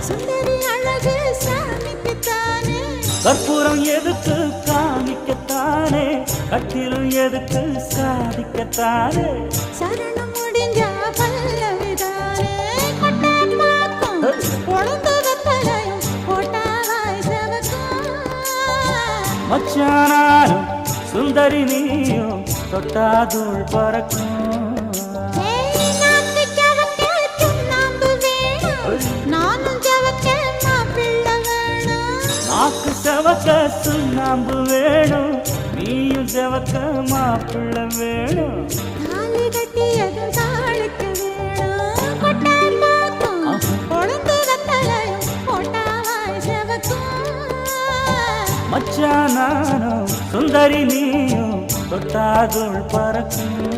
சுந்தரி அழகு சாமிக்குத்தானே கற்பூரம் எதுக்கு காமிக்கத்தானே கட்டிலும் எதுக்கு சாதிக்கத்தானே சரணம் முடிஞ்சா பல்லவிதானே கொட்டாப்பாக்கும் பொழுது வெத்தலையும் கொட்டாவாய் செவக்கும் மச்சானாரும் சுந்தரி நீயும் தொட்டாதூள் பறக்கும் நாக்கு செவக்க சுண்ணாம்பு வேணும் நீயும் செவக்க மாப்பிள்ளை வேணும் தாலி கட்டியது தாளுக்கு வேணும் கொட்டாப்பாக்கும் பொழுது வெத்தலையும் கொட்டாவாய் செவக்கும் மச்சானாரும் சுந்தரி நீயும் தொட்டாதூள் பறக்கும்